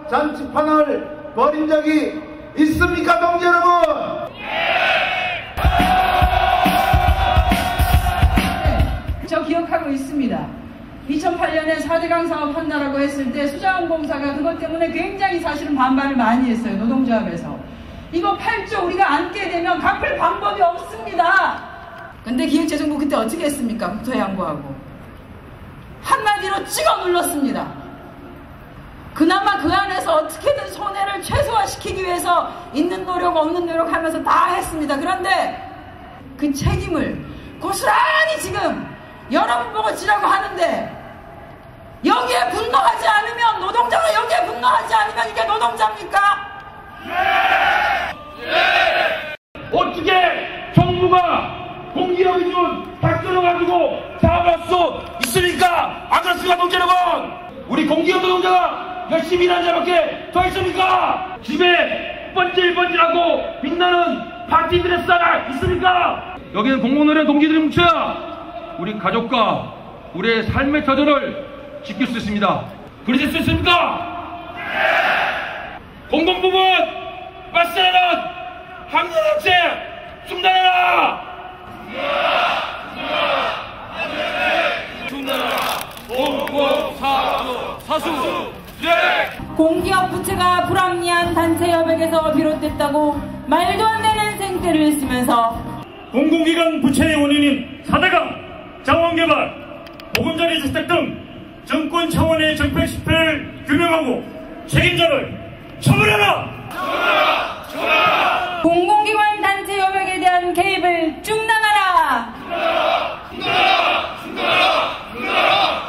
잔치판을 벌인 적이 있습니까, 동지 여러분? 저 기억하고 있습니다. 2008년에 4대강 사업 한다라고 했을 때 수자원공사가 그것 때문에 굉장히 사실은 반발을 많이 했어요. 노동조합에서. 이거 8조 우리가 안게 되면 갚을 방법이 없습니다. 근데 기획재정부 그때 어떻게 했습니까? 국토에 양보하고. 한마디로 찍어 눌렀습니다. 그나마 그 안에서 어떻게든 손해를 최소화시키기 위해서 있는 노력 없는 노력 하면서 다 했습니다. 그런데 그 책임을 고스란히 지금 여러분 보고 지라고 하는데 여기에 분노하지 않으면, 노동자가 여기에 분노하지 않으면 이게 노동자입니까? 어떻게 정부가 공기업이 준 작전을 가지고 사업할 수 있습니까? 안 그렇습니까, 동지 여러분? 우리 공기업 노동자가 열심히 일하는 자밖에 더 있습니까? 집에 번질번질하고 빛나는 파티 드레스 하나 있습니까? 여기는 공무원의 동지들이 뭉쳐야 우리 가족과 우리의 삶의 터전을 지킬 수 있습니다. 그러실 수 있습니까? 공공부문 맞서는 항전업체 중단해라! 중단해라! 공공사수 공기업 부채가 불합리한 단체 협약에서 비롯됐다고 말도 안 되는 생떼를 쓰면서 공공기관 부채의 원인인 4대강, 자원개발, 보금자리 주택 등 정권 차원의 정책 실패를 규명하고 책임자를 처벌해라! 공공기관 단체 협약에 대한 개입을 중단하라!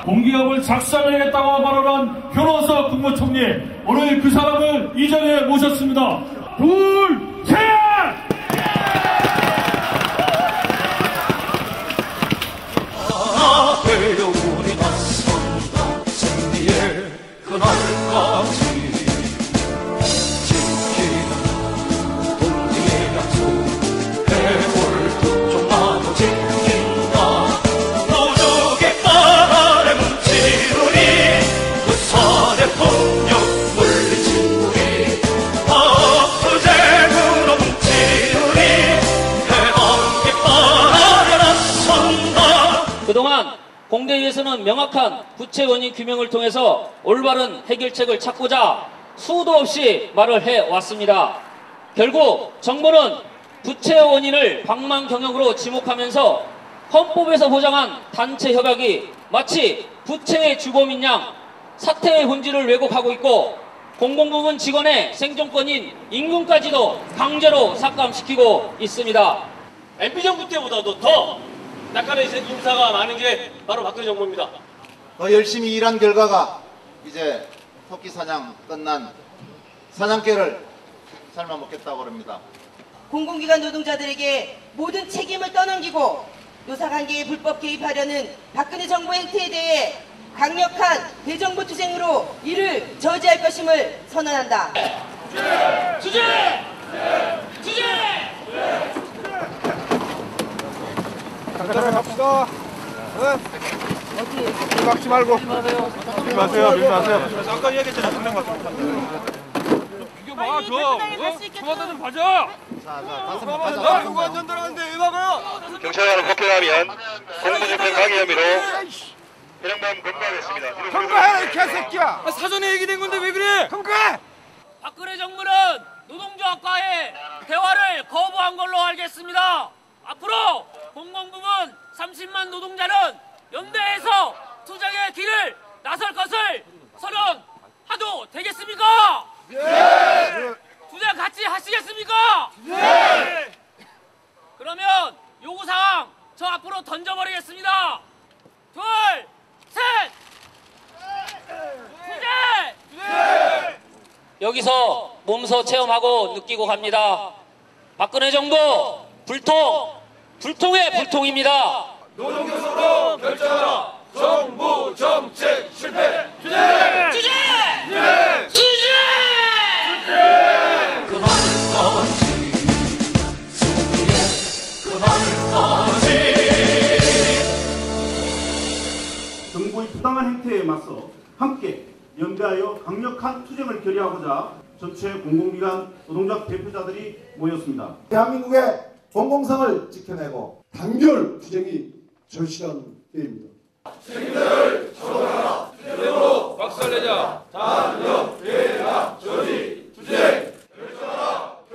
공기업을 작살내겠다고 발언한 변호사 국무총리, 오늘 그 사람을 이 자리에 모셨습니다. 둘, 셋! 우리 맞선다 승리의 그날까지 지키는 동지의 약속 해골 특종마저 지킨다. 노적의 바람에 뭉치르니 부산의 폭력 물리친 우리 압수제으로 뭉치르니 해방의 바람에 나선다. 그동안 공대위에서는 명확한 부채 원인 규명을 통해서 올바른 해결책을 찾고자 수도 없이 말을 해왔습니다. 결국 정부는 부채 원인을 방만 경영으로 지목하면서 헌법에서 보장한 단체 협약이 마치 부채의 주범인 양 사태의 본질을 왜곡하고 있고, 공공부문 직원의 생존권인 임금까지도 강제로 삭감시키고 있습니다. MB정부 때보다도 더 낙하의 인사가 많은 게 바로 박근혜 정부입니다. 더 열심히 일한 결과가 이제 토끼 사냥 끝난 사냥개를 삶아 먹겠다고 합니다. 공공기관 노동자들에게 모든 책임을 떠넘기고 노사관계에 불법 개입하려는 박근혜 정부 행태에 대해 강력한 대정부 투쟁으로 이를 저지할 것임을 선언한다. 투쟁! 간단하게 갑시다. 네? 막지 말고. 밀지 마세요. 아까 얘기했잖아, 한명 같은 비켜봐, 그마다 좀 봐줘. 자, 누구 안전 들어가는데 왜 막아요? 경찰관을 폭행하면 공무집행 방해 혐의로 현행범 검거하겠습니다. 검거해, 이 개새끼야! 사전에 얘기된 건데 왜 그래? 검거해! 박근혜 정부는 노동조합과의 대화를 거부한 걸로 알겠습니다. 앞으로 공공부문 30만 노동자는 연대해서 투쟁의 길을 나설 것을 선언하도 되겠습니까? 네! 투쟁 같이 하시겠습니까? 네! 그러면 요구사항 저 앞으로 던져버리겠습니다. 둘, 셋! 투쟁! 네! 여기서 몸소 체험하고 느끼고 갑니다. 박근혜 정부 불통의 불통입니다. 노동교섭으로 결정하라. 정부 정책 실패. 투쟁! 그날까지 승리의 그날까지. 정부의 부당한 행태에 맞서 함께 연대하여 강력한 투쟁을 결의하고자 전체 공공기관 노동조합 대표자들이 모였습니다. 대한민국의 공공성을 지켜내고 단결 투쟁이 절실한 때입니다. 책임자를 처벌하라. 투쟁으로 박살내자. 단협, 대학, 저지, 투쟁.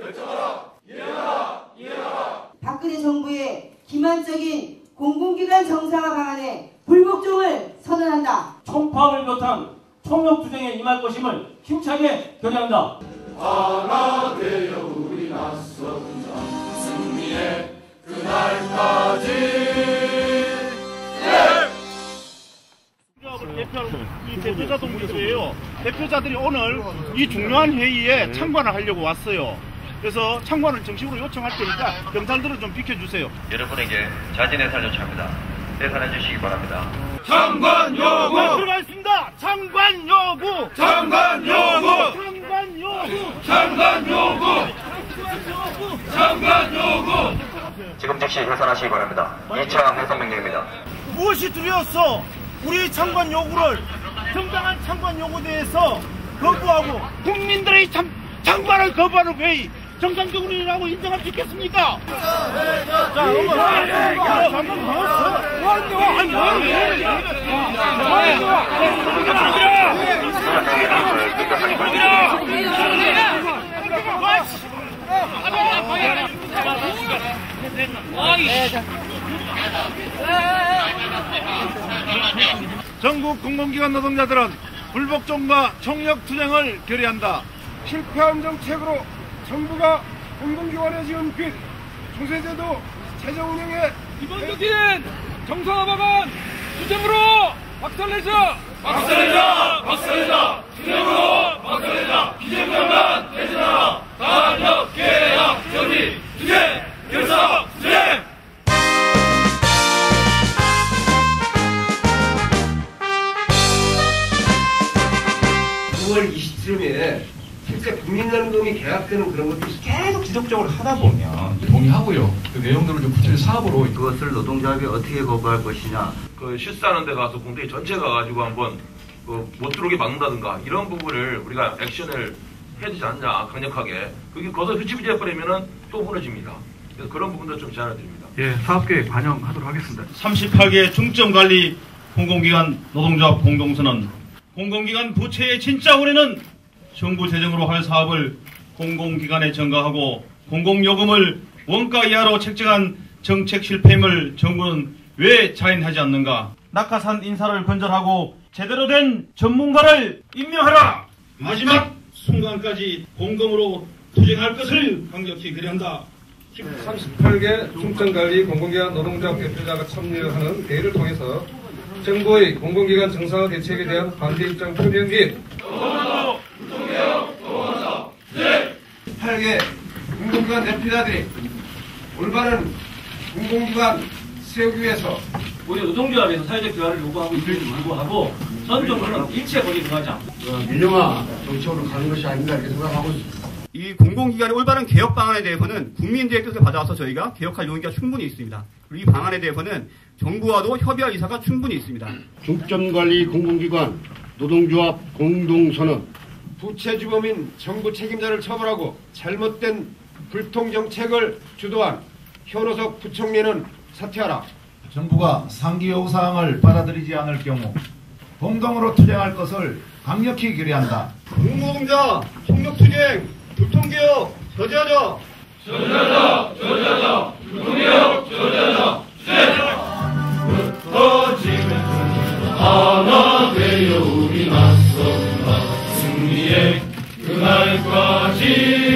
결정하라. 이행하라. 박근혜 정부의 기만적인 공공기관 정상화 방안에 불복종을 선언한다. 총파업을 비롯한 총력투쟁에 임할 것임을 힘차게 결의한다. 하나 되어 우리 나선다. 승리의 그날까지. 이 대표자 동지들이에요. 대표자들이 오늘 이 중요한 회의에 참관을 하려고 왔어요. 그래서 참관을 정식으로 요청할 테니까 경찰들은 좀 비켜주세요. 여러분에게 자진의 살을 요청합니다. 대산해 주시기 바랍니다. 참관 요구! 들어가겠습니다. 참관 요구! 참관 요구! 참관 요구! 참관 요구! 참관 요구! 지금 즉시 해산하시기 바랍니다. 2차 해산 명령입니다. 무엇이 두려웠어? 우리 참관 요구를 정당한 참관 요구에 대해서 거부하고 국민들의 참관을 거부하는 회의 정상적으로 일하고 인정할 수 있겠습니까? 자, 전국 공공기관 노동자들은 불복종과 총력투쟁을 결의한다. 실패한 정책으로 정부가 공공기관에 지은 빚, 조세제도 재정 운영에 이번 조기는 정상화 방안 투쟁으로 박살내자! 박살내자! 박살내자! 투쟁으로 박살내자! 비정규만 대전하라! 단협, 계약, 협의, 투쟁! 결사, 투쟁! 9월 27일에 실제 국민연금이 계약되는 그런 것들이 계속 지속적으로 하다 보면 동의하고요. 그 내용들을 좀 구체적인 사업으로 그것을 노동조합이 어떻게 거부할 것이냐. 그 실사하는 데 가서 공대에 전체 가가지고 한번 못 들어오게 막는다든가 이런 부분을 우리가 액션을 해야 되지 않냐 강력하게. 그게 거기서 흐지부지 해버리면은 또 무너집니다. 그래서 그런 부분도 좀 제안을 드립니다. 예, 사업계획 반영하도록 하겠습니다. 38개 중점관리 공공기관 노동조합 공동선언. 공공기관 부채의 진짜 원인은 정부 재정으로 할 사업을 공공기관에 전가하고 공공요금을 원가 이하로 책정한 정책 실패임을 정부는 왜 자인하지 않는가? 낙하산 인사를 건절하고 제대로 된 전문가를 임명하라! 마지막 순간까지 공공으로 투쟁할 것을 강력히 결의한다. 38개 중점관리 공공기관 노동조합 대표자가 참여하는 대회를 통해서 정부의 공공기관 정상화 대책에 대한 반대 입장 표명 및 8개 공공기관 대표자들이 올바른 공공기관 세우기 위해서 우리 노동조합에서 사회적 교화를 요구하고 있음에도 불구하고 전 정부는 일체 거기에 들어가지 않고 민영화 정책으로 가는 것이 아닌가 이렇게 생각하고 있습니다. 이 공공기관의 올바른 개혁 방안에 대해서는 국민들의 뜻을 받아와서 저희가 개혁할 용의가 충분히 있습니다. 그리고 이 방안에 대해서는 정부와도 협의할 의사가 충분히 있습니다. 중점관리 공공기관 노동조합 공동선언. 부채주범인 정부 책임자를 처벌하고 잘못된 불통정책을 주도한 현호석 부총리는 사퇴하라. 정부가 상기 요구사항을 받아들이지 않을 경우 공동으로 투쟁할 것을 강력히 결의한다. 공노동자 총력투쟁 불통개혁 저지하자. 저지하자. 불통개혁 저지하자. 흩어지는 하나 되어 우리 나선다. 승리의 그날까지.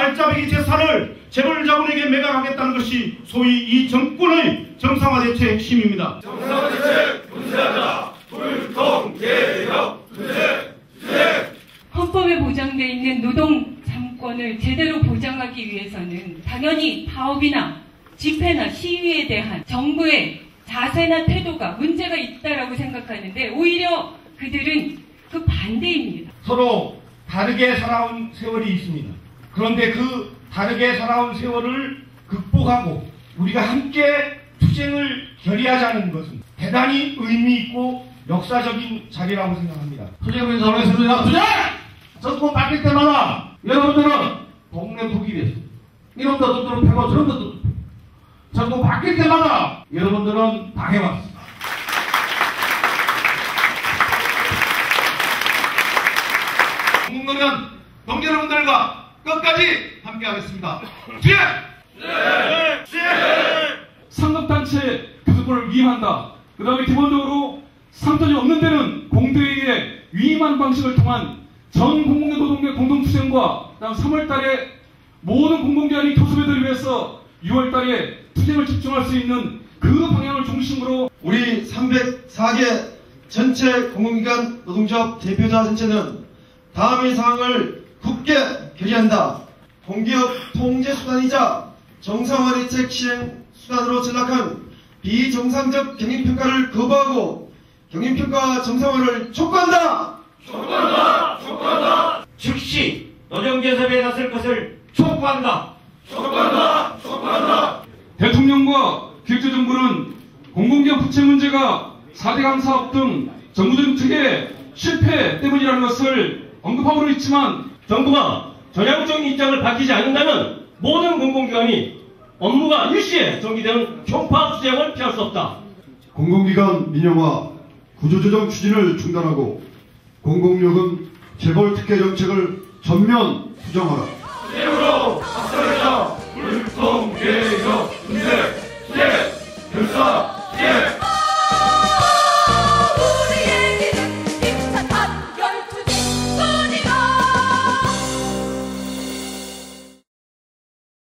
알짜배기 재산을 재벌자본에게 매각하겠다는 것이 소위 이 정권의 정상화 대책의 핵심입니다. 정상화 대책 분쇄하자. 불통개혁 분쇄. 헌법에 보장되어 있는 노동 잠권을 제대로 보장하기 위해서는 당연히 파업이나 집회나 시위에 대한 정부의 자세나 태도가 문제가 있다라고 생각하는데 오히려 그들은 그 반대입니다. 서로 다르게 살아온 세월이 있습니다. 그런데 그 다르게 살아온 세월을 극복하고 우리가 함께 투쟁을 결의하자는 것은 대단히 의미 있고 역사적인 자리라고 생각합니다. 투쟁을 선언했습니다. 투쟁! 정권 바뀔 때마다 여러분들은 동네 북이랬어요. 이놈도 두드러 패고 저놈도 두드러 패고. 정권 바뀔 때마다 여러분들은 당해왔습니다. 공공연 동지 여러분들과 끝까지 함께하겠습니다. 주의! 상급단체 교섭권을 위임한다. 그 다음에 기본적으로 상권이 없는 데는 공대에게 위임하는 방식을 통한 전 공공의 노동계 공동투쟁과 그다음 3월 달에 모든 공공기관이 교섭에 위해서 6월 달에 투쟁을 집중할 수 있는 그 방향을 중심으로 우리 304개 전체 공공기관 노동조합 대표자 전체는 다음의 사항을 굳게 결의한다. 공기업 통제 수단이자 정상화 대책 시행 수단으로 전락한 비정상적 경영평가를 거부하고 경영평가 정상화를 촉구한다. 촉구한다. 즉시 노동개섭에 나설 것을 촉구한다. 대통령과 기획재정부는 공공기관 부채 문제가 4대강 사업 등 정부 정책의 실패 때문이라는 것을 언급하고는 있지만 정부가 전향적인 입장을 밝히지 않는다면 모든 공공기관이 업무가 일시에 정지되는 총파 투쟁을 피할 수 없다. 공공기관 민영화 구조조정 추진을 중단하고 공공요금 재벌 특혜 정책을 전면 수정하라. 투쟁으로 앞서가자. 불통개혁 분쇄. 투쟁 결사.